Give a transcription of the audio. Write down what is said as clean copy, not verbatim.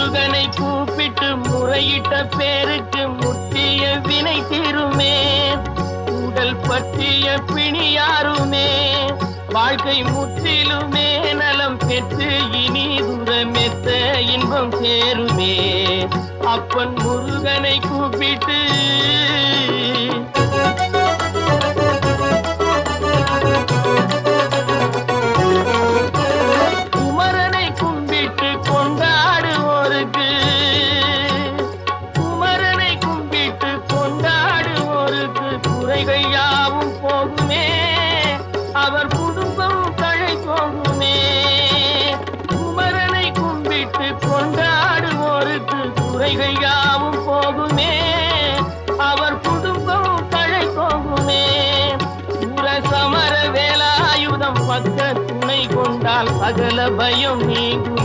முருகனை கூப்பிட்டு முறையிட்ட பேருக்கு முற்றிய வினை தீருமே. உடல் பற்றிய பிணியாருமே வாழ்க்கை முற்றிலுமே நலம் பெற்று இனி தூரமெத்த இன்பம் சேருமே. அப்பன் முருகனை கூப்பிட்டு குமரனை கும்பிட்டு கொண்டாடுவோருக்கு குமரனை கும்பிட்டு கொண்டாடுவோருக்கு குறைகள் யாவும் போகுமே. அவர் குடும்பம் தழை போகுமே. குமரனை கும்பிட்டு கொண்டாடுவோருக்கு குறைகள் யாவும் போகுமே. அவர் குடும்பம் தழை போகுமே. சமர வேலாயுதம் பக்க துணை கொண்டால் சகல பயம் நீங்கும்.